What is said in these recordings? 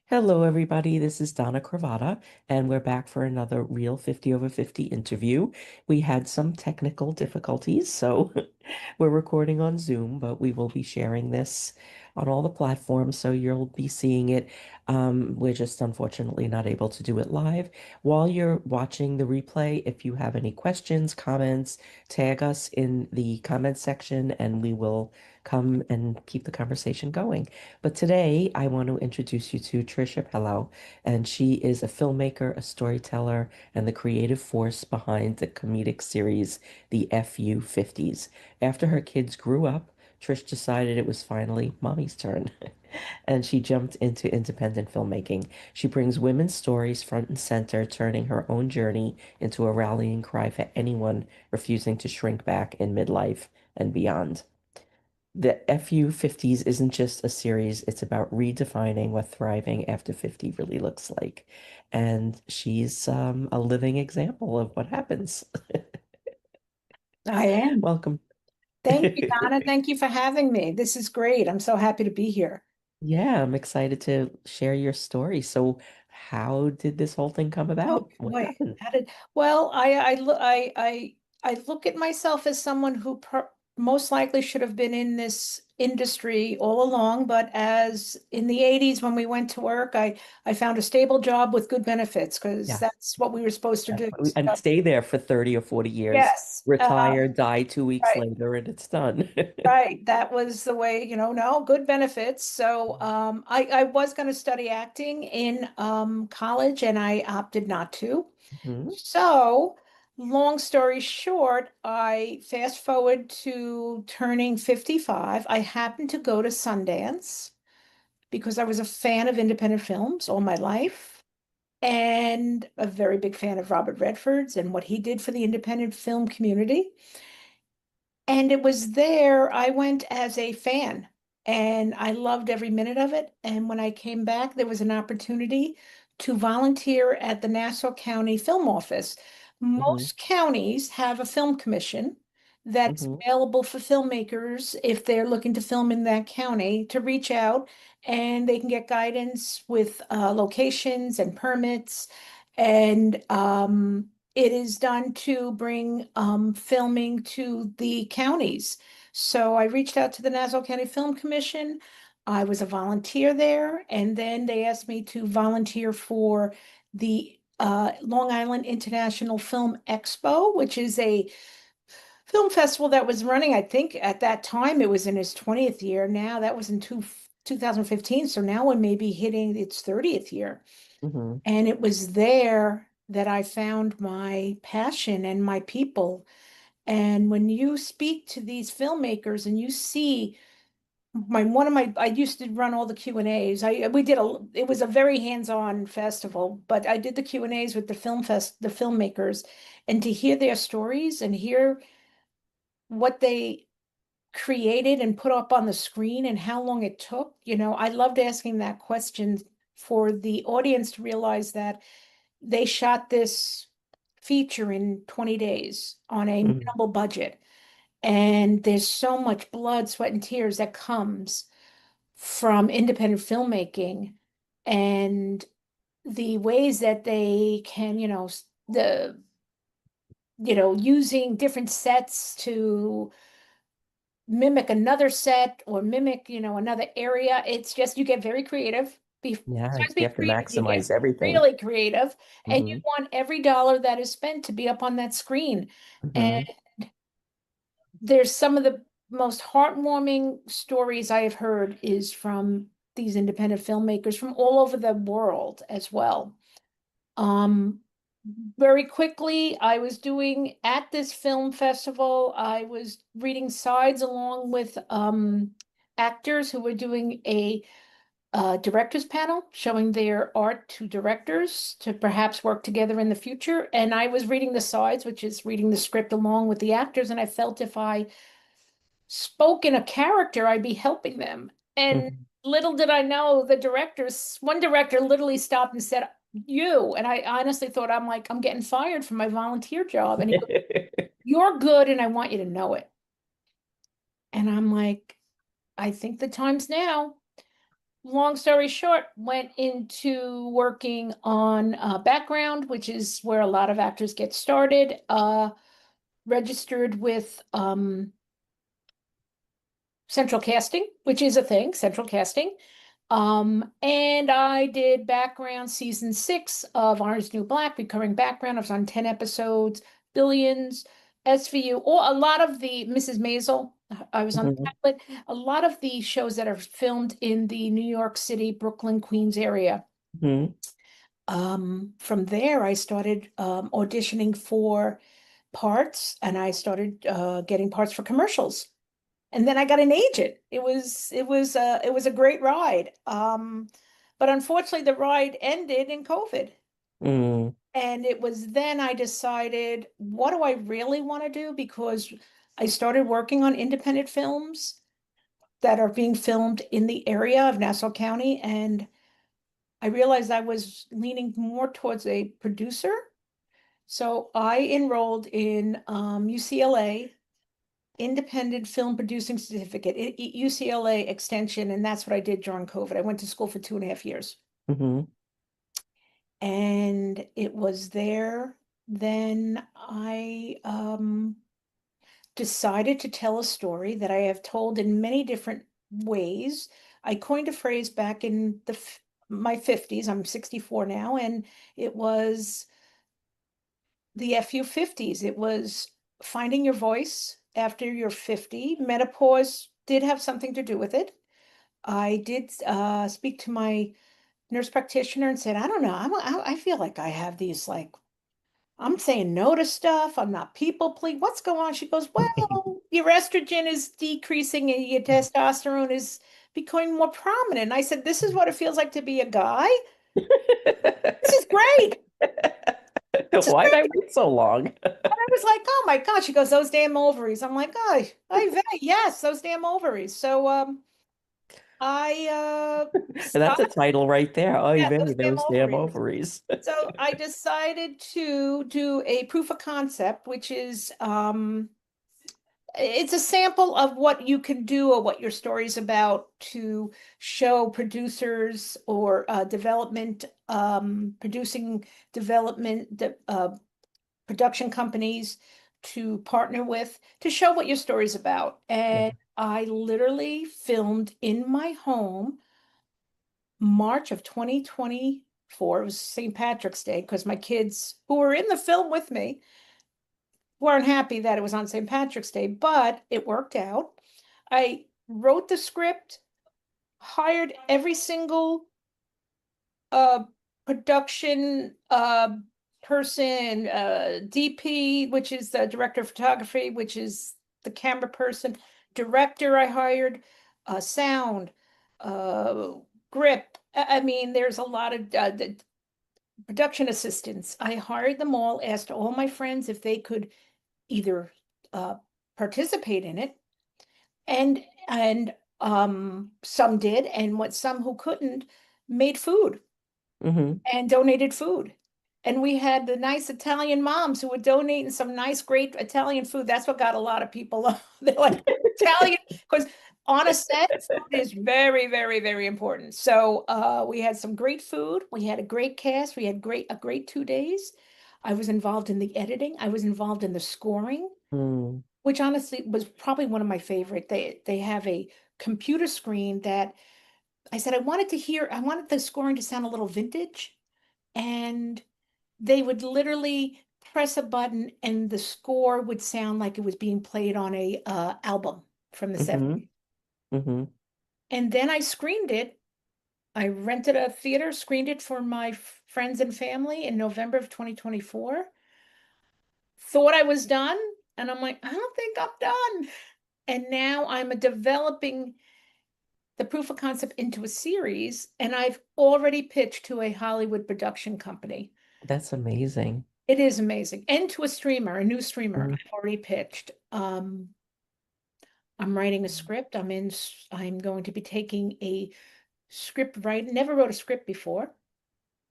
Hello, everybody. This is Donna Cravata, and we're back for another Real 50 over 50 interview. We had some technical difficulties, so we're recording on Zoom, but we will be sharing this on all the platforms, so you'll be seeing it. We're just unfortunately not able to do it live. While you're watching the replay, if you have any questions, comments, tag us in the comment section, and we will come and keep the conversation going. But today, I want to introduce you to Trish Appello, and she is a filmmaker, a storyteller, and the creative force behind the comedic series, the FU 50s. After her kids grew up, Trish decided it was finally mommy's turn, and she jumped into independent filmmaking. She brings women's stories front and center, turning her own journey into a rallying cry for anyone refusing to shrink back in midlife and beyond. The FU 50s isn't just a series, it's about redefining what thriving after 50 really looks like. And she's a living example of what happens. I am. Welcome. Thank you, Donna. Thank you for having me. This is great. I'm so happy to be here. Yeah, I'm excited to share your story. So, how did this whole thing come Oh about? What boy, happened? how did well, I look at myself as someone who most likely should have been in this industry all along, but as in the 80s when we went to work, I found a stable job with good benefits because Yeah, that's what we were supposed to do. and So, stay there for 30 or 40 years, yes, retire, die 2 weeks right. later, and it's done. Right, that was the way, no, good benefits. So I was going to study acting in college and I opted not to. Mhm, So, long story short, I fast forward to turning 55. I happened to go to Sundance because I was a fan of independent films all my life and a very big fan of Robert Redford's and what he did for the independent film community. And it was there, I went as a fan and I loved every minute of it. And when I came back, there was an opportunity to volunteer at the Nassau County Film Office. mhm, Most counties have a film commission that's mhm. available for filmmakers if they're looking to film in that county to reach out and they can get guidance with locations and permits. And it is done to bring filming to the counties. So I reached out to the Nassau County Film Commission. I was a volunteer there, and then they asked me to volunteer for the Long Island International Film Expo, which is a film festival that was running, I think at that time it was in its 20th year. Now that was in 2015. So now it may be hitting its 30th year. Mhm. And it was there that I found my passion and my people. And when you speak to these filmmakers and you see I used to run all the Q&As. It was a very hands-on festival, but I did the Q&As with the filmmakers, and to hear their stories and hear what they created and put up on the screen and how long it took, I loved asking that question for the audience to realize that they shot this feature in 20 days on a Mhm. minimal budget. And there's so much blood, sweat, and tears that comes from independent filmmaking and the ways that they can, using different sets to mimic another set or mimic, another area. It's just you get very creative. Yeah, Besides you being have to creative, you get maximize everything. really creative, and you Hmm. want every dollar that is spent to be up on that screen. And Hmm. there's some of the most heartwarming stories I have heard is from these independent filmmakers from all over the world as well. Um, Very quickly, I was doing at this film festival, I was reading sides along with actors who were doing a directors panel showing their art to directors to perhaps work together in the future. And I was reading the sides, which is reading the script along with the actors. And I felt if I spoke in a character, I'd be helping them. And Hmm. little did I know one director literally stopped and said, "You." And I honestly thought, I'm getting fired from my volunteer job. And he goes, "You're good, and I want you to know it." And I'm like, I think the time's now. long story short, went into working on background, which is where a lot of actors get started. Registered with central casting, which is a thing, central casting. And I did background season 6 of Orange is the New Black, recurring background. I was on 10 episodes, Billions, SVU, or a lot of the Mrs. Maisel. I was on the Hmm. pilot. A lot of the shows that are filmed in the New York City, Brooklyn, Queens area. Hmm. From there, I started auditioning for parts, and I started getting parts for commercials. And then I got an agent. It was a great ride. But unfortunately the ride ended in COVID. Mm. And it was then I decided, what do I really want to do? Because I started working on independent films that are being filmed in the area of Nassau County, and I realized I was leaning more towards a producer. So I enrolled in UCLA Independent Film Producing Certificate, UCLA Extension, and that's what I did during COVID. I went to school for 2.5 years. Hmm. And it was there. Then I decided to tell a story that I have told in many different ways. I coined a phrase back in my 50s. I'm 64 now, and it was the EffYou 50s. It was finding your voice after you're 50. Menopause did have something to do with it. I did speak to my nurse practitioner and said, I don't know, I feel like I have these like, I'm saying no to stuff. I'm not people please. What's going on? She goes, well, your estrogen is decreasing and your testosterone is becoming more prominent. And I said, this is what it feels like to be a guy. This is great. This is Why'd I great. wait so long? And I was like, oh my God. She goes, those damn ovaries. I'm like, oh, I bet, yes, those damn ovaries. So I That's a stopped. title right there. Oy Yeah, those vey, damn those damn ovaries. ovaries. So I decided to do a proof of concept, which is it's a sample of what you can do or what your story's about to show producers or development, producing development, production companies to partner with to show what your story's about. And I literally filmed in my home March of 2024. It was St. Patrick's Day because my kids who were in the film with me weren't happy that it was on St. Patrick's Day, but it worked out. I wrote the script, hired every single uh production person, DP, which is the director of photography, which is the camera person, director I hired, sound, uh grip. I mean, there's a lot of the production assistants. I hired them all, asked all my friends if they could either uh, participate in it, and some did, and what some who couldn't made food Hmm. and donated food. And we had the nice Italian moms who were donating some nice, great Italian food. That's what got a lot of people. They're like Italian, because on a set, food is very, very, very important. So we had some great food. We had a great cast. We had a great 2 days. I was involved in the editing. I was involved in the scoring, Mm. which honestly was probably one of my favorite. They have a computer screen that I said I wanted the scoring to sound a little vintage, and they would literally press a button and the score would sound like it was being played on a album from the Hmm. 70s. Hmm. And then I screened it. I rented a theater, screened it for my friends and family in November of 2024. Thought I was done, and I'm like, I don't think I'm done. And now I'm developing the proof of concept into a series, and I've already pitched to a Hollywood production company. That's amazing. It is amazing. And to a streamer, a new streamer, Mm. I've already pitched. I'm writing a script. I'm going to be taking a script writing, never wrote a script before.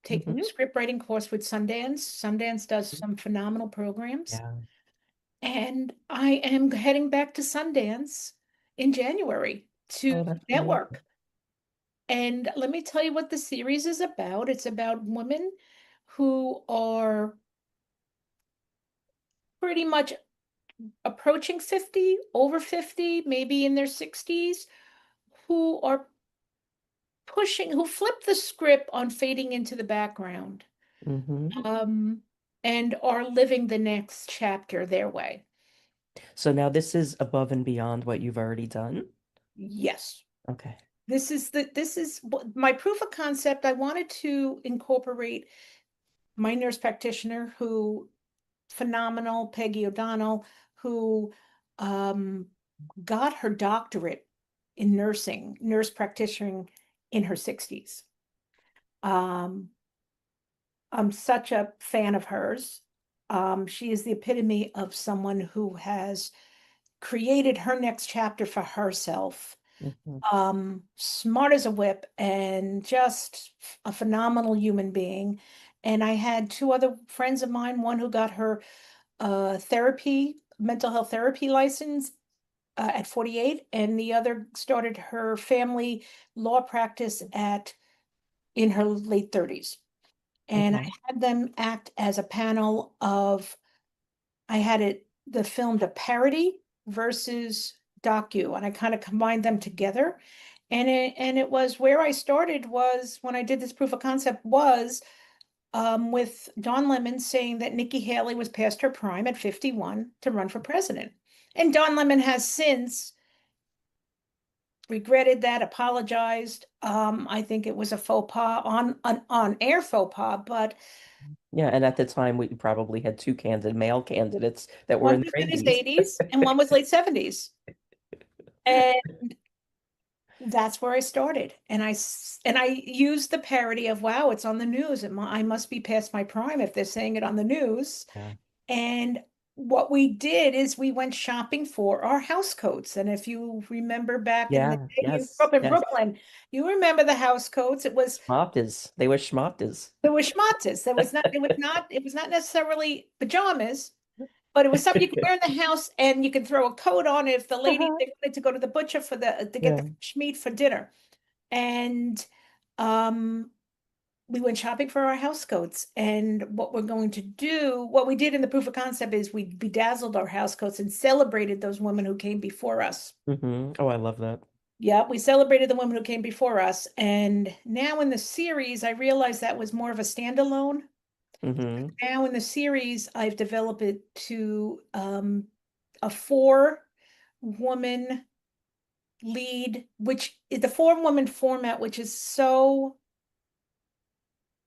Taking a Hmm. script writing course with Sundance. Sundance does some phenomenal programs. Yeah. And I am heading back to Sundance in January to Oh, that's amazing. network. And let me tell you what the series is about. It's about women who are pretty much approaching 50, over 50, maybe in their 60s, who are who flip the script on fading into the background, Hmm. um, and are living the next chapter their way. So now this is above and beyond what you've already done. Yes. Okay. This is my proof of concept. I wanted to incorporate my nurse practitioner who phenomenal, Peggy O'Donnell, who um, got her doctorate in nursing, nurse practitioner in her 60s. Um, I'm such a fan of hers. She is the epitome of someone who has created her next chapter for herself. Hmm. Smart as a whip and just a phenomenal human being. And I had two other friends of mine, one who got her mental health therapy license at 48, and the other started her family law practice at in her late 30s. And I Okay. had them act as a panel of, I had the filmed a parody versus docu, and I kind of combined them together. And it was where I started was when I did this proof of concept was with Don Lemon saying that Nikki Haley was past her prime at 51 to run for president. And Don Lemon has since regretted that, apologized. I think it was a faux pas on air faux pas, but Yeah, and at the time we probably had two male candidates that were one in was their in his 80s. 80s and one was late 70s. And that's where I started. And I used the parody of, wow, it's on the news. I must be past my prime if they're saying it on the news. Yeah. And what we did is we went shopping for our house coats. And if you remember back in the Yeah, day, you grew yes, up in yes. Brooklyn, you remember the house coats. Schmoptas. They were schmoptas. There were schmatzes. It was not necessarily pajamas, but it was something you could wear in the house and you could throw a coat on if the lady Uh-huh. they wanted to go to the butcher to get the Yeah. fresh meat for dinner. And um we went shopping for our house coats. And what we did in the proof of concept is we bedazzled our house coats and celebrated those women who came before us. Oh, I love that. Yeah, we celebrated the women who came before us. And now in the series, I realized that was more of a standalone. Hmm. Now in the series, I've developed it to a four-woman lead, which is the four-woman format, which is so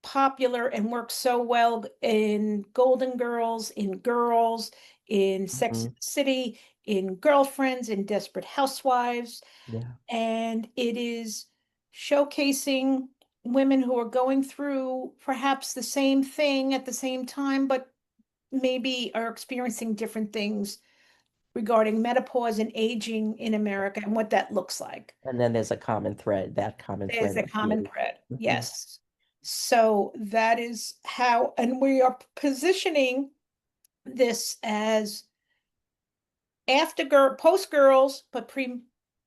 popular and works so well in Golden Girls, in Girls, in Sex Hmm. and the City, in Girlfriends, in Desperate Housewives. Yeah. And it is showcasing women who are going through perhaps the same thing at the same time, but maybe are experiencing different things regarding menopause and aging in America and what that looks like. And then there's a common thread, that common There's thread a of common beauty. thread. Hmm. Yes. So that is how, and we are positioning this as after girl, post girls, but pre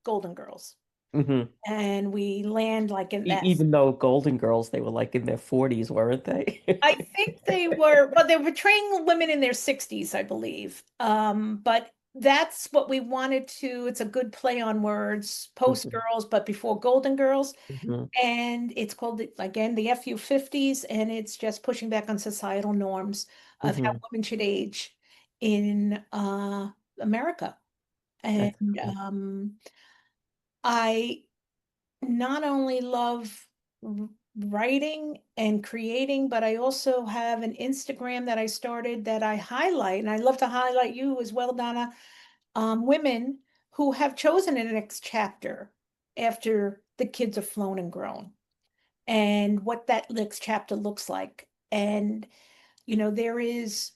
Golden Girls. Hmm. And we land like in that. Even though Golden Girls, they were like in their 40s, weren't they? I think they were, but they were portraying women in their 60s, I believe. But that's what we wanted to. It's a good play on words, post Hmm. girls, but before Golden Girls. Hmm. And it's called, again, the FU 50s, and it's just pushing back on societal norms of how Hmm. women should age in America. And That's cool. I not only love writing and creating, but I also have an Instagram that I started that I highlight, and I love to highlight you as well, Donna, women who have chosen a next chapter after the kids are flown and grown, and what that next chapter looks like. And there is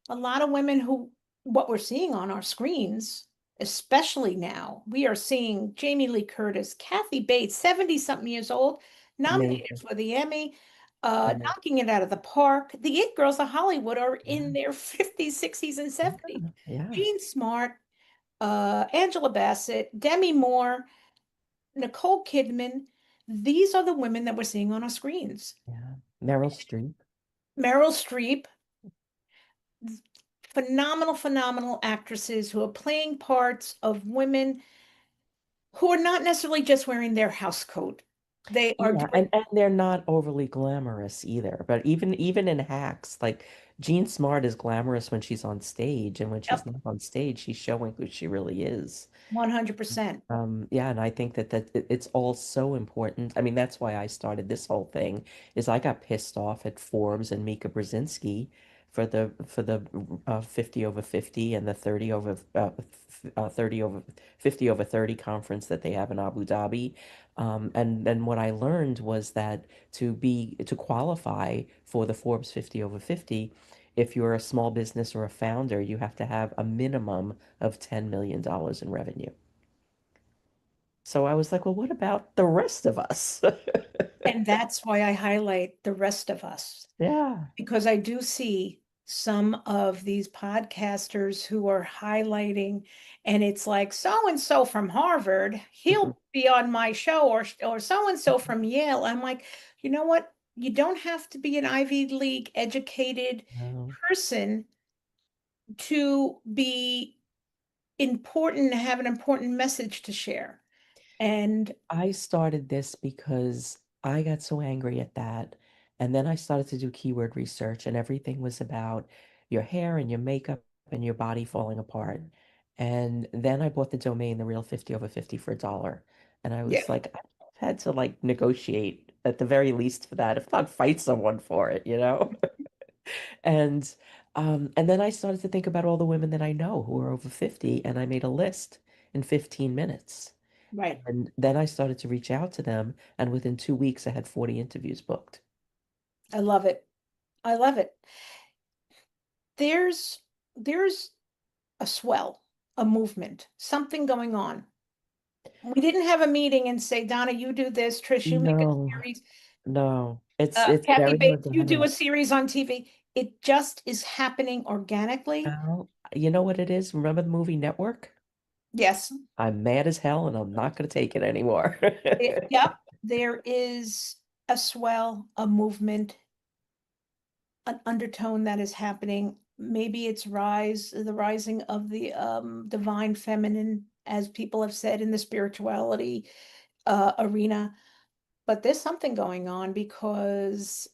a lot of women who, what we're seeing on our screens, especially now, we are seeing Jamie Lee Curtis, Kathy Bates, 70 something years old, nominated Amazing. for the Emmy, Amazing. knocking it out of the park. The It Girls of Hollywood are in Yeah. their 50s, 60s, and 70s. Yeah. Yeah. Jean Smart, Angela Bassett, Demi Moore, Nicole Kidman. These are the women that we're seeing on our screens. Yeah. Meryl Streep. Meryl Streep, phenomenal, phenomenal actresses who are playing parts of women who are not necessarily just wearing their house coat. They are Yeah, doing and they're not overly glamorous either. But even in Hacks, like Jean Smart is glamorous when she's on stage, and when she's yep, not on stage, she's showing who she really is. 100%. Yeah, and I think it's all so important. I mean, that's why I started this whole thing, is I got pissed off at Forbes and Mika Brzezinski for the 50 over 50 and the 30 over 50 over 30 conference that they have in Abu Dhabi. And then what I learned was that to qualify for the Forbes 50 over 50, if you're a small business or a founder, you have to have a minimum of $10 million in revenue. So I was like, well, what about the rest of us? And that's why I highlight the rest of us, Yeah. because I do see some of these podcasters who are highlighting, and it's like so and so from Harvard, Mhm. he'll be on my show, or so and so from Yale. I'm like, you know what? You don't have to be an Ivy League educated No. person to be important, to have an important message to share. And I started this because I got so angry at that. And then I started to do keyword research, and everything was about your hair and your makeup and your body falling apart. And then I bought the domain, the real 50 over 50 for $1. And I yeah, was like, I've had to like negotiate at the very least for that, if not fight someone for it, you know? And and then I started to think about all the women that I know who are over 50, and I made a list in 15 minutes. right. And then I started to reach out to them, and within 2 weeks I had 40 interviews booked. I love it. I love it. There's a swell, a movement, something going on. We didn't have a meeting and say, Donna, you do this, Trish, you make a No, series, no. It's Kathy very Bates, you do a organic. series on TV. It just is happening organically. Now, you know what it is? Remember the movie Network? Yes. I'm mad as hell and I'm not going to take it anymore. Yep. There is a swell, a movement, an undertone that is happening. Maybe it's the rising of the divine feminine, as people have said in the spirituality arena. But there's something going on because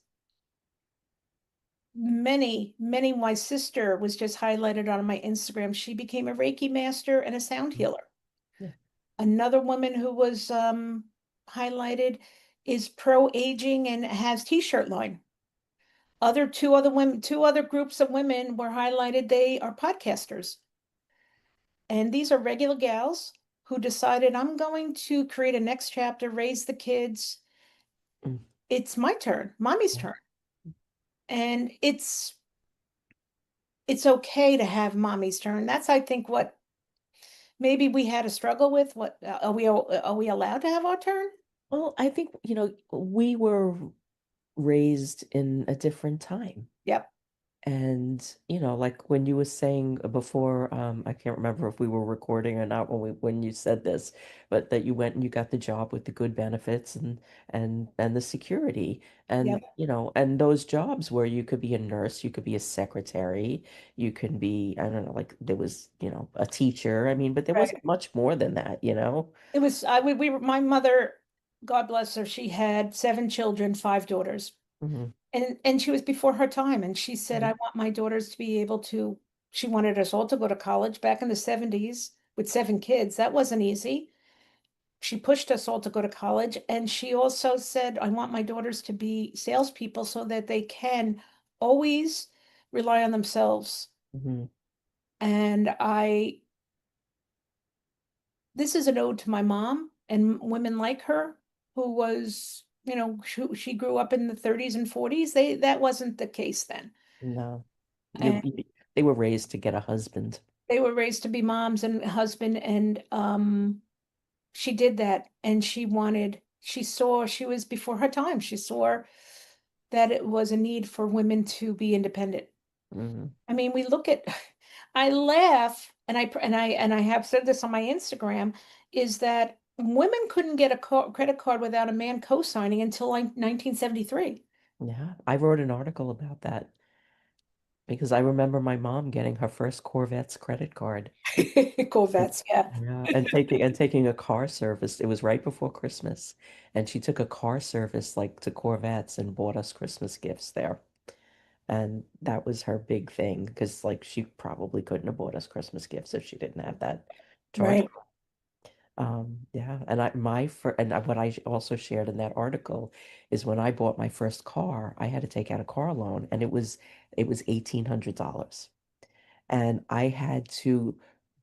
my sister was just highlighted on my Instagram. She became a Reiki master and a sound healer. Yeah. Another woman who was highlighted is pro aging and has t-shirt line. Two other groups of women were highlighted. They are podcasters. And these are regular gals who decided, I'm going to create a next chapter, raise the kids. Mm, It's my turn, mommy's yeah. turn. And it's okay to have mommy's turn. That's, I think, what maybe we had a struggle with. What are we allowed to have our turn? Well, I think, we were raised in a different time. Yep, And, like when you were saying before, I can't remember if we were recording or not when you said this, but that you went and you got the job with the good benefits and the security. And, yep, and those jobs where you could be a nurse, you could be a secretary, you can be, I don't know, like there was, a teacher. I mean, but there right. wasn't much more than that, you know? It was my mother, God bless her, she had seven children, five daughters. Hmm. And she was before her time. And she said, I want my daughters to be able to, she wanted us all to go to college back in the 70s with seven kids. That wasn't easy. She pushed us all to go to college. And she also said, I want my daughters to be salespeople so that they can always rely on themselves. Hmm. And this is an ode to my mom and women like her who was, she grew up in the 30s and 40s. That wasn't the case then. No, And they were raised to get a husband. they were raised to be moms and husband. And she did that. And she was before her time. She saw that it was a need for women to be independent. Hmm. I mean, we look at, I laugh, and I have said this on my Instagram, is that women couldn't get a credit card without a man co-signing until like 1973. Yeah, I wrote an article about that because I remember my mom getting her first Corvette's credit card. And- Corvettes, yeah. Yeah, and taking a car service. It was right before Christmas, and she took a car service like to Corvette's and bought us Christmas gifts there. And that was her big thing because like she probably couldn't have bought us Christmas gifts if she didn't have that charge. Right. Yeah, and what I also shared in that article is when I bought my first car, I had to take out a car loan, and it was $1,800. And I had to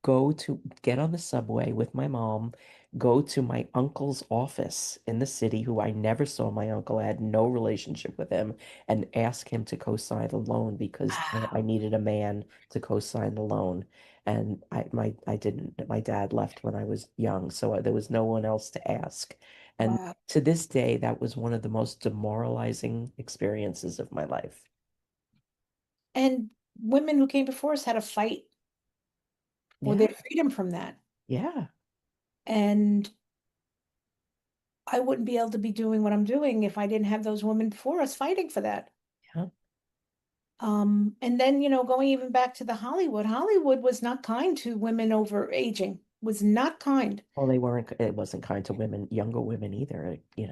go to get on the subway with my mom, go to my uncle's office in the city, who I never saw my uncle, I had no relationship with him, and ask him to co-sign the loan because I Wow. needed a man to co-sign the loan. And I didn't. My dad left when I was young, so there was no one else to ask. And Wow. to this day, that was one of the most demoralizing experiences of my life. And women who came before us had to fight for Yeah, their freedom from that. yeah, And I wouldn't be able to be doing what I'm doing if I didn't have those women before us fighting for that. yeah. And then, going even back to the Hollywood was not kind to women over aging, was not kind. Well, it wasn't kind to women, younger women either, But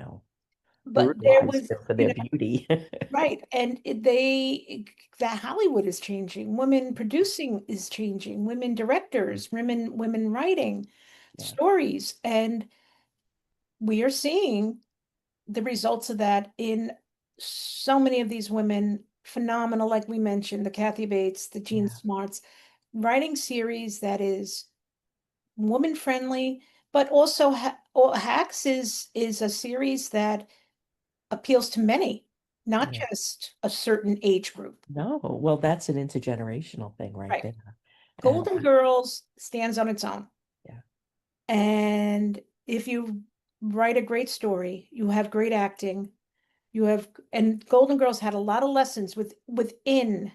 there brutalized was, them for their beauty. right. And that Hollywood is changing. Women producing is changing. Women directors, women writing Yeah, stories. And we are seeing the results of that in so many of these women, phenomenal, like we mentioned, the Kathy Bates, the Jean yeah, Smarts, writing series that is woman friendly, but also Hacks is a series that appeals to many, not yeah. just a certain age group. No, well, that's an intergenerational thing right Right. there. And Golden Girls stands on its own. yeah, And if you write a great story, you have great acting, and Golden Girls had a lot of lessons within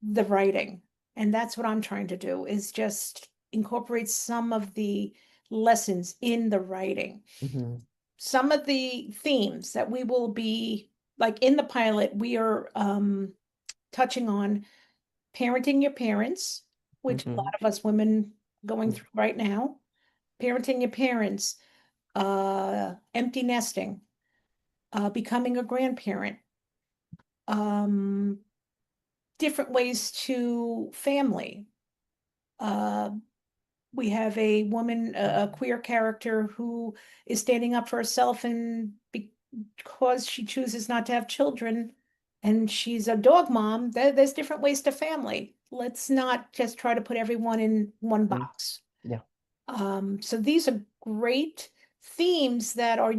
the writing. And that's what I'm trying to do is just incorporate some of the lessons in the writing. hmm Some of the themes that we will be like in the pilot, we are touching on parenting your parents, which a hmm lot of us women going through right now, parenting your parents, empty nesting, becoming a grandparent, um, different ways to family. Uh, we have a woman, a queer character who is standing up for herself, and because she chooses not to have children and she's a dog mom, there's different ways to family. Let's not just try to put everyone in one hmm box. Yeah, So these are great themes that are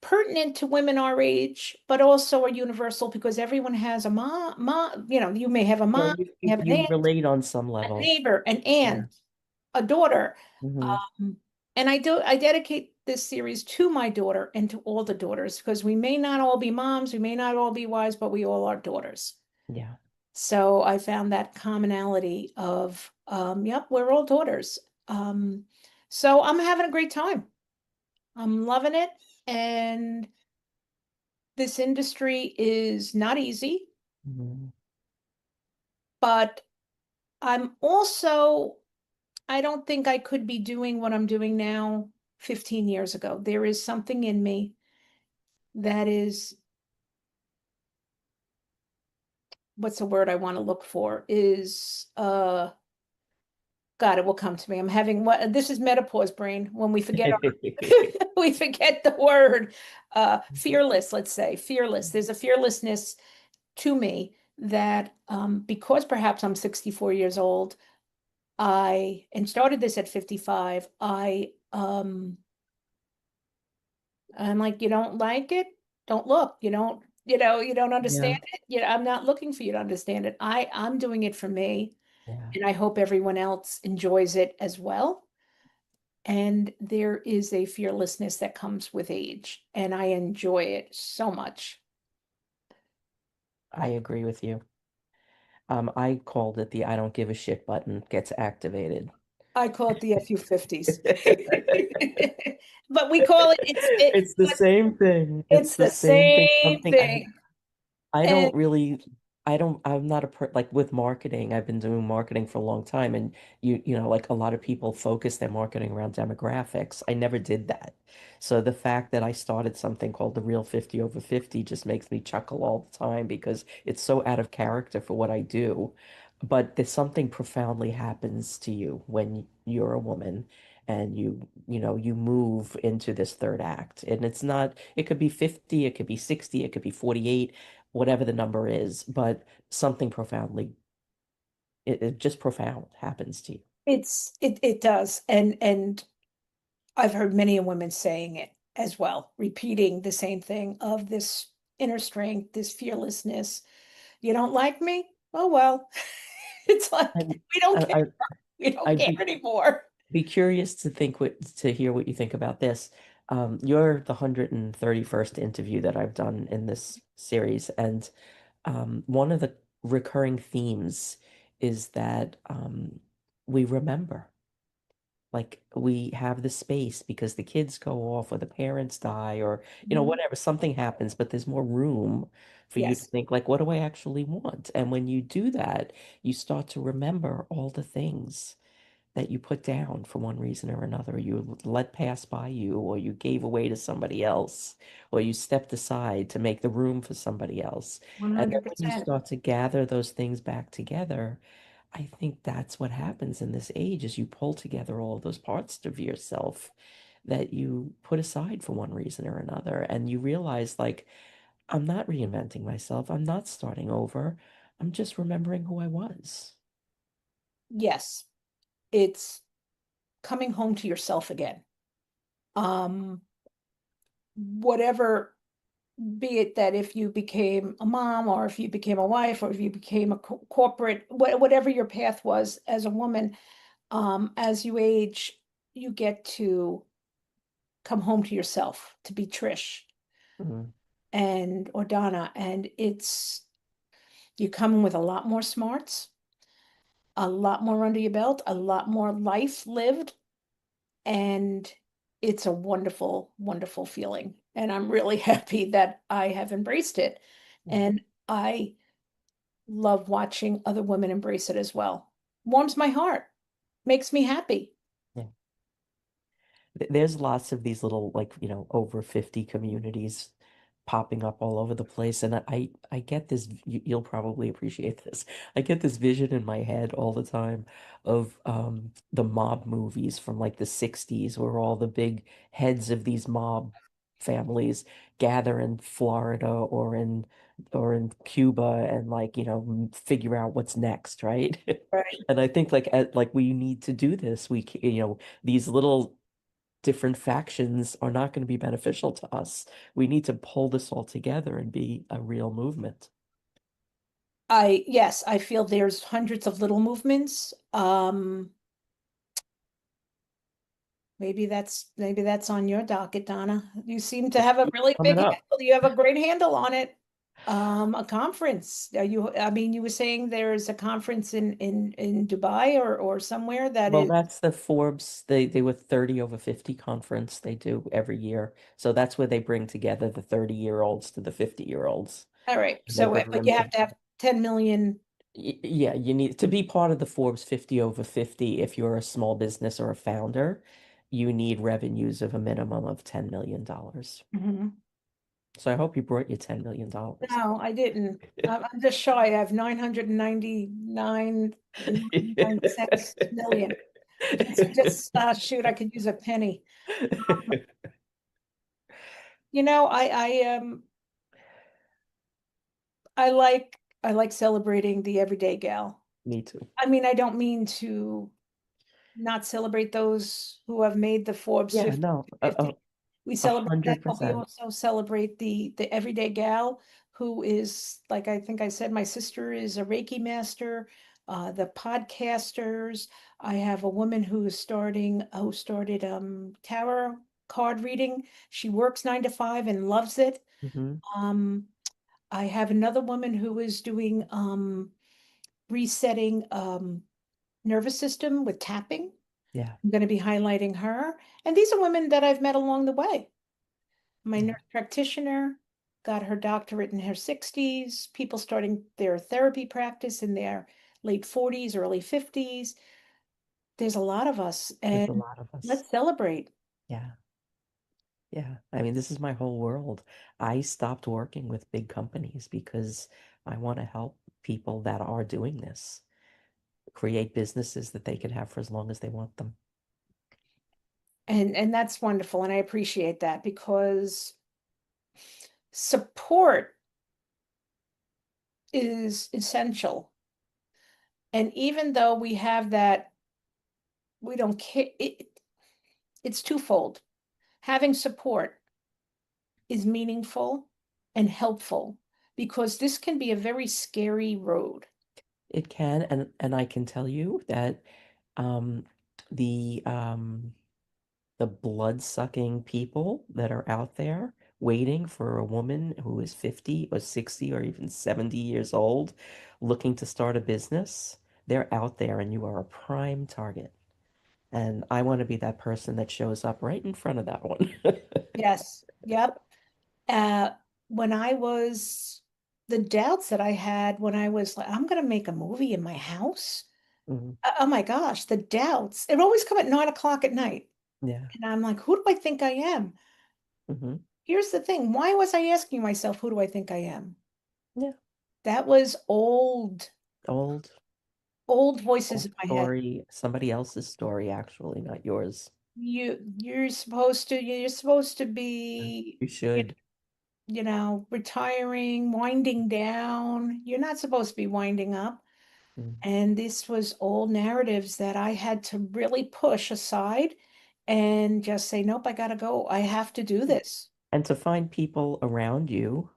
pertinent to women our age, but also are universal because everyone has a mom, you may have a yeah. mom, You, you you have an you aunt, relate on some a level. neighbor, an Yeah. aunt, a daughter. hmm Um, and I dedicate this series to my daughter and to all the daughters because we may not all be moms, we may not all be wives, but we all are daughters. Yeah, So I found that commonality of, yep, we're all daughters. So I'm having a great time. I'm loving it. And this industry is not easy, hmm but I'm also, I don't think I could be doing what I'm doing now 15 years ago. There is something in me that is, what's the word I want to look for? Is God, it will come to me. I'm having what this is menopause brain when we forget we forget the word. Fearless, let's say, fearless. There's a fearlessness to me that because perhaps I'm 64 years old, I and started this at 55, I'm like, you don't like it? Don't look. You don't understand Yeah, it. I'm not looking for you to understand it. I'm doing it for me, yeah. and I hope everyone else enjoys it as well. And there is a fearlessness that comes with age, and I enjoy it so much. I agree with you. I called it the I don't give a shit button gets activated. I call it the FU 50s. But we call it, It's the but same thing. It's it's the the same thing. same Something thing. I And don't really, I don't, I'm not a like with marketing. I've been doing marketing for a long time, and like a lot of people focus their marketing around demographics. I never did that. So the fact that I started something called the Real 50 over 50 just makes me chuckle all the time because it's so out of character for what I do. But there's something profoundly happens to you when you're a woman and you move into this third act. And it's not, it could be 50, it could be 60, it could be 48, whatever the number is, but something profoundly, it just profound happens to you. it does. And I've heard many women saying it as well, repeating the same thing of this inner strength, this fearlessness. You don't like me? Oh well. It's like And we don't I, care. I We don't I'd care anymore. be curious to hear what you think about this. You're the 131st interview that I've done in this series, and one of the recurring themes is that we remember. Like we have the space because the kids go off or the parents die or Mhm. whatever, something happens, but there's more room for you to Yes, think like, what do I actually want? And when you do that, you start to remember all the things that you put down for one reason or another, you let pass by you, or you gave away to somebody else, or you stepped aside to make the room for somebody else. And then when you 100%. start to gather those things back together, I think that's what happens in this age is you pull together all those parts of yourself that you put aside for one reason or another. And you realize, like, I'm not reinventing myself. I'm not starting over. I'm just remembering who I was. Yes, it's coming home to yourself again. Um, Whatever, be it that if you became a mom or if you became a wife or if you became a corporate, whatever your path was as a woman, as you age, you get to come home to yourself, to be Trish Mhm. and or Donna, and it's you come in with a lot more smarts, a lot more under your belt, a lot more life lived, and it's a wonderful, wonderful feeling. And I'm really happy that I have embraced it. Yeah. And I love watching other women embrace it as well. Warms my heart, makes me happy. Yeah. There's lots of these little like, over 50 communities popping up all over the place. And I get this, you'll probably appreciate this. I get this vision in my head all the time of the mob movies from like the 60s where all the big heads of these mob families gather in Florida or in Cuba and like, figure out what's next, right? Right. And I think like we need to do this. These little different factions are not going to be beneficial to us. We need to pull this all together and be a real movement. Yes, I feel there's hundreds of little movements. Maybe that's on your docket, Donna. You seem to It have a keeps really big coming up. handle. You have a great handle on it. A conference. I mean, you were saying there's a conference in Dubai or somewhere that Well, is, that's the Forbes, they were 30 over 50 conference they do every year. So that's where they bring together the 30-year-olds to the 50-year-olds. all right. And they So, bring but them you have to to have 10 million. Yeah, you need to be part of the Forbes 50 over 50 if you're a small business or a founder. You need revenues of a minimum of $10 million. Mhm. So I hope you brought your $10 million. No, I didn't. I'm just shy. I have 999.96 million. Shoot, I could use a penny. I like celebrating the everyday gal. Me too. I mean, I don't mean to not celebrate those who have made the Forbes Yeah, 50 no, to 50. We a celebrate that, hundred but we percent. also celebrate the everyday gal who is, like I think I said, my sister is a Reiki master, the podcasters. I have a woman who started tarot card reading. She works 9 to 5 and loves it. Hmm. Um, I have another woman who is doing resetting nervous system with tapping. Yeah. I'm going to be highlighting her. And these are women that I've met along the way. My Yeah. nurse practitioner got her doctorate in her 60s, people starting their therapy practice in their late 40s, early 50s. There's a lot of us, There's a and lot of us. let's celebrate. Yeah. Yeah. I mean, this is my whole world. I stopped working with big companies because I want to help people that are doing this create businesses that they can have for as long as they want them. And that's wonderful. And I appreciate that because support is essential. And even though we have that, we don't care, it's twofold. Having support is meaningful and helpful because this can be a very scary road. It can, and I can tell you that um, the um, the blood-sucking people that are out there waiting for a woman who is 50 or 60 or even 70 years old looking to start a business, they're out there and you are a prime target. And I want to be that person that shows up right in front of that one. Yes. Yep. Uh, when I was, the doubts that I had when I was like, I'm going to make a movie in my house. Mhm. Oh my gosh, the doubts. It would always come at 9 o'clock at night. Yeah. And I'm like, who do I think I am? Hmm. Here's the thing. Why was I asking myself, who do I think I am? Yeah. That was Old, old voices old in my head. story, somebody else's story, actually, not yours. You're supposed to Yeah. be, You should. retiring, winding down. You're not supposed to be winding up. Mm. And this was old narratives that I had to really push aside and just say, nope, I gotta go. I have to do this. And to find people around you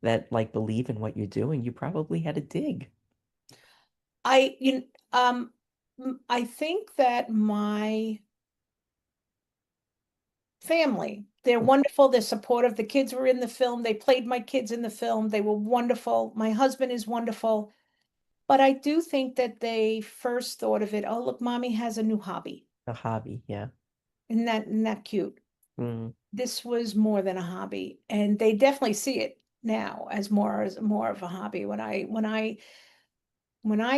that like believe in what you're doing, you probably had to dig. I, you, I think that my family, they're wonderful. They're supportive. The kids were in the film. They played my kids in the film. They were wonderful. My husband is wonderful. But I do think that they first thought of it, oh, look, mommy has a new hobby. A hobby, yeah. Isn't that cute? Mm, This was more than a hobby. And they definitely see it now as more of a hobby. When I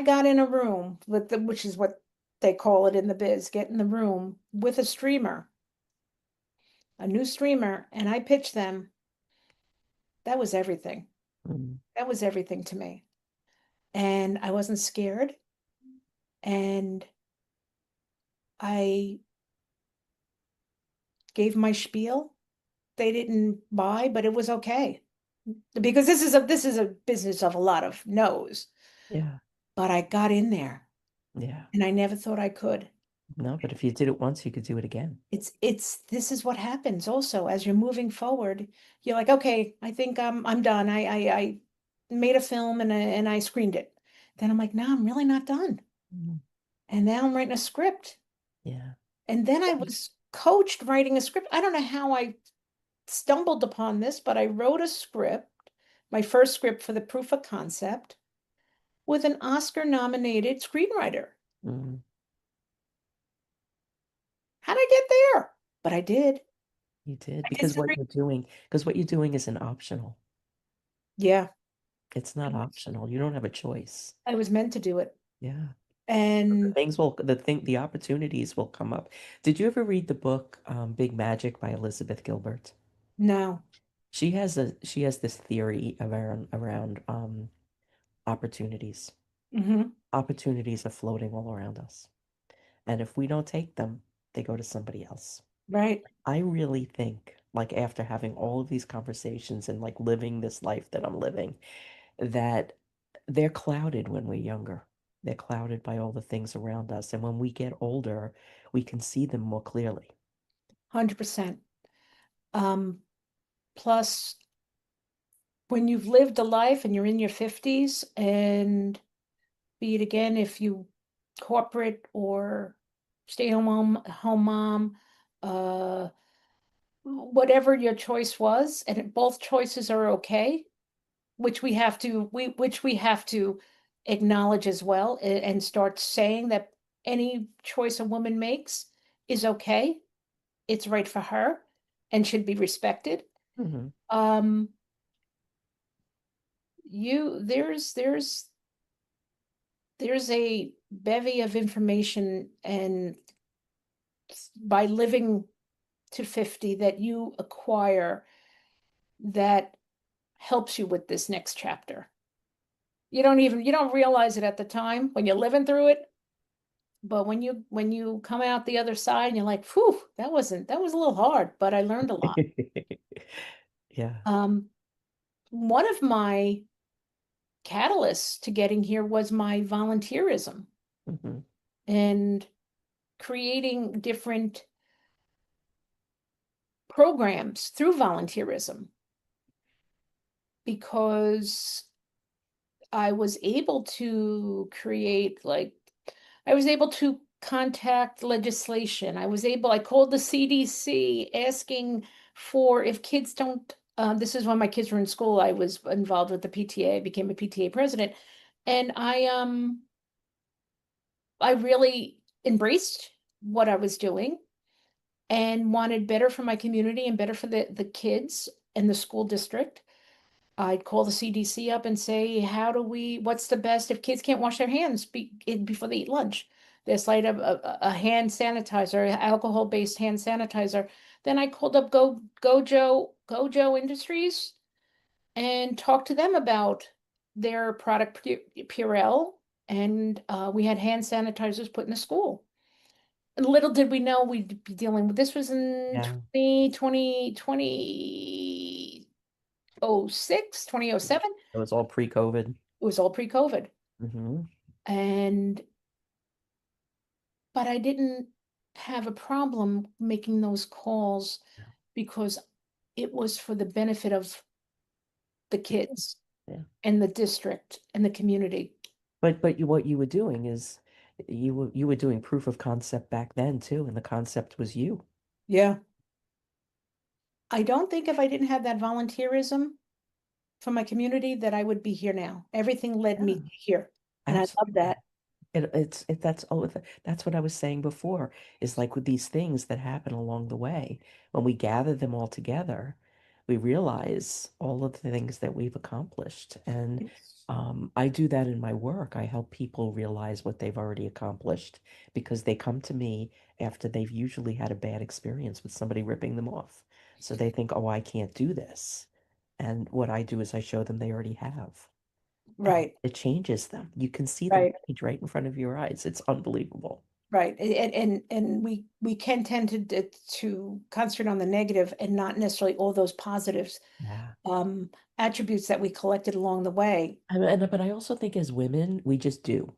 got in a room with the, which is what they call it in the biz, get in the room with a streamer, a new streamer, and I pitched them, that was everything. mm, That was everything to me. And I wasn't scared. And I gave my spiel. They didn't buy, but it was okay. Because this is a business of a lot of no's. yeah, But I got in there yeah. and I never thought I could. No, but if you did it once, you could do it again. It's this is what happens also as you're moving forward. You're like, okay, I think I'm done. I made a film and I screened it. Then I'm like, no, I'm really not done. Mm, And now I'm writing a script. yeah. And then I was coached writing a script. I don't know how I stumbled upon this, but I wrote a script, my first script for the proof of concept, with an Oscar nominated screenwriter. Mm, How'd I get there? But I did. you did I did some because what you're doing isn't optional. Yeah, It's not optional. You don't have a choice. I was meant to do it. Yeah. And The opportunities will come up. Did you ever read the book Big Magic by Elizabeth Gilbert? no. She has this theory around opportunities. Hmm. Opportunities are floating all around us. And if we don't take them, they go to somebody else. Right. I really think, like after having all of these conversations and like living this life that I'm living, that they're clouded when we're younger. They're clouded by all the things around us. And when we get older, we can see them more clearly. 100%. Um, Plus, when you've lived a life and you're in your 50s, and be it again, if you corporate or stay home mom, uh, whatever your choice was, and both choices are okay, which we have to acknowledge as well and start saying that any choice a woman makes is okay. It's right for her and should be respected. Hmm. Um, you there's a bevy of information, and by living to 50 that you acquire that helps you with this next chapter. You don't realize it at the time when you're living through it, but when you come out the other side and you're like, "Whew, that was a little hard, but I learned a lot." Yeah. Um, one of my catalysts to getting here was my volunteerism Hmm. and creating different programs through volunteerism, because I was able to create, like, I was able to contact legislation. I called the CDC asking for, if kids don't, this is when my kids were in school, I was involved with the PTA, became a PTA president. And I really embraced what I was doing and wanted better for my community and better for the kids and the school district. I'd call the CDC up and say, what's the best if kids can't wash their hands before they eat lunch? There's like a hand sanitizer, alcohol-based hand sanitizer. Then I called up Gojo Industries and talked to them about their product Purell, and we had hand sanitizers put in the school. And little did we know we'd be dealing with this. Was in Yeah. 2006, 2007. It was all pre-COVID. It was all pre-COVID. Hmm. And but I didn't have a problem making those calls because it was for the benefit of the kids Yeah. and the district and the community. But what you were doing is you were doing proof of concept back then too, and the concept was you. Yeah. I don't think if I didn't have that volunteerism from my community that I would be here now. Everything led Yeah, me here. And I love absolutely. that. That's what I was saying before, is like with these things that happen along the way, when we gather them all together, we realize all of the things that we've accomplished. And It's I do that in my work. I help people realize what they've already accomplished because they come to me after they've usually had a bad experience with somebody ripping them off. So they think, oh, I can't do this. And what I do is I show them they already have. And right, it changes them. You can see them right. change right in front of your eyes. It's unbelievable. Right. And we can tend to concentrate on the negative and not necessarily all those positives, Yeah. um, attributes that we collected along the way. But I also think as women, we just do.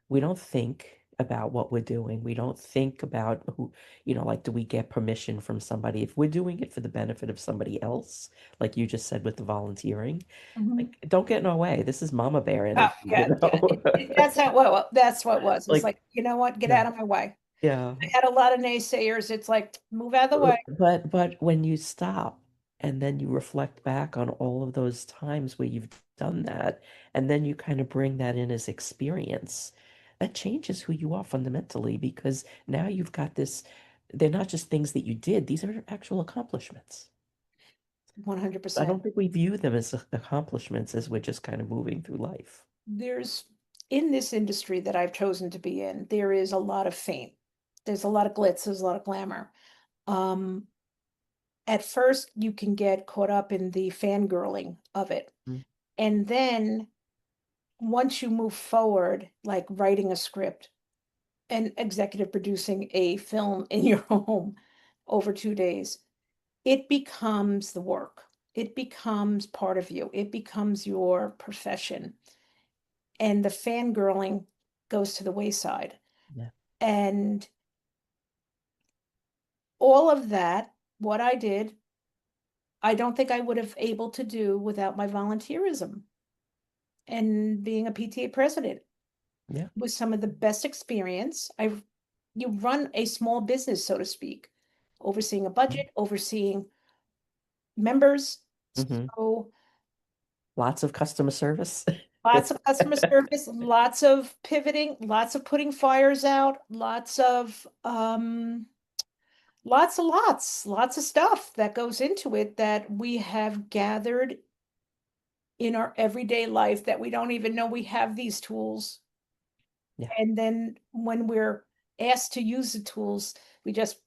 We don't think about what we're doing. We don't think about who, like, do we get permission from somebody? If we're doing it for the benefit of somebody else, like you just said with the volunteering, Mhm. like, don't get in our way. This is mama bear Oh, energy, yeah, yeah. That's what it was. It was Like, like, you know what? Get yeah, out of my way. yeah. I had a lot of naysayers. It's like, move out of the way. But when you stop and then you reflect back on all of those times where you've done that, and then you kind of bring that in as experience, that changes who you are fundamentally because now you've got this, they're not just things that you did, these are actual accomplishments. I 100%. don't think we view them as accomplishments as we're just kind of moving through life. There's In this industry that I've chosen to be in, there is a lot of fame. There's a lot of glitz, there's a lot of glamour. Um, at first you can get caught up in the fangirling of it. Mm. And then once you move forward, like writing a script and executive producing a film in your home over 2 days, it becomes the work. It becomes part of you. It becomes your profession. And the fangirling goes to the wayside. Yeah. And all of that, what I did, I don't think I would have able to do without my volunteerism and being a PTA president. Yeah. Was some of the best experience. You run a small business, so to speak, overseeing a budget, overseeing members. Mm-hmm. So Lots of customer service. Lots of customer service, lots of pivoting, lots of putting fires out, lots of stuff that goes into it that we have gathered in our everyday life that we don't even know we have these tools. Yeah, And then when we're asked to use the tools, we just,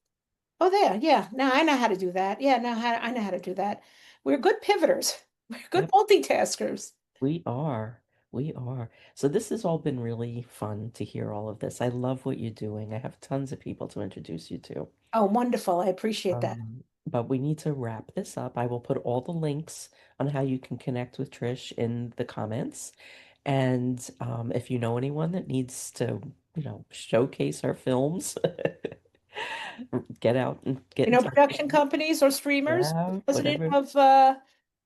oh, there, yeah, now I know how to do that. Yeah, I know how to do that. We're good pivoters. We're good yep, multitaskers. we are. We are. So this has all been really fun to hear all of this. I love what you're doing. I have tons of people to introduce you to. Oh, wonderful. I appreciate that. But we need to wrap this up. I will put all the links on how you can connect with Trish in the comments. And if you know anyone that needs to, showcase her films, get out and get You in know, touch with production me. companies or streamers, Yeah, president whatever.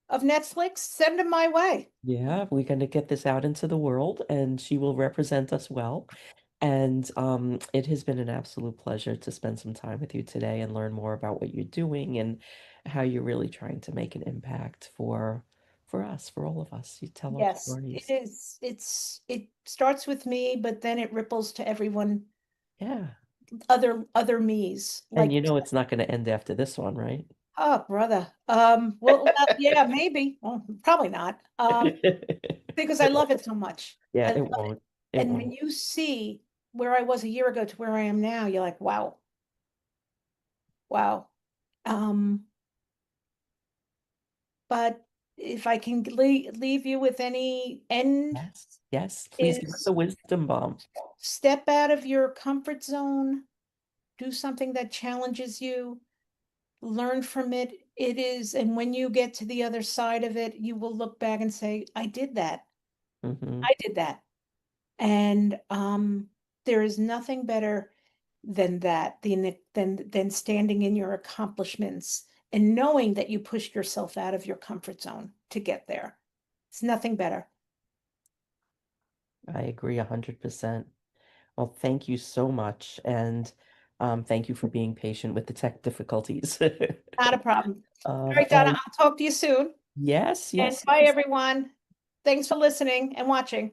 of Netflix, send them my way. Yeah, we're going to get this out into the world, and she will represent us well. And it has been an absolute pleasure to spend some time with you today and learn more about what you're doing and how you're really trying to make an impact for us, for all of us. You tell our Yes, it stories. is. It starts with me, but then it ripples to everyone, Yeah. other me's. And Like, you know it's not going to end after this one, right? oh, brother. Well, yeah, maybe. Well, probably not. Because I It love won't. it so much. Yeah, I love it it. won't. It And when won't. you see where I was a year ago to where I am now, you're like, wow, wow. Um, but if I can leave you with any end Yes. Yes. Please give us a is wisdom bomb. step out of your comfort zone, do something that challenges you, learn from it. It is, and when you get to the other side of it, you will look back and say, I did that. Hmm. I did that. And there is nothing better than that, than standing in your accomplishments and knowing that you pushed yourself out of your comfort zone to get there. It's nothing better. I agree 100%. Well, thank you so much. And thank you for being patient with the tech difficulties. Not a problem. All right, Donna, And I'll talk to you soon. yes, And yes, bye, yes. everyone. Thanks for listening and watching.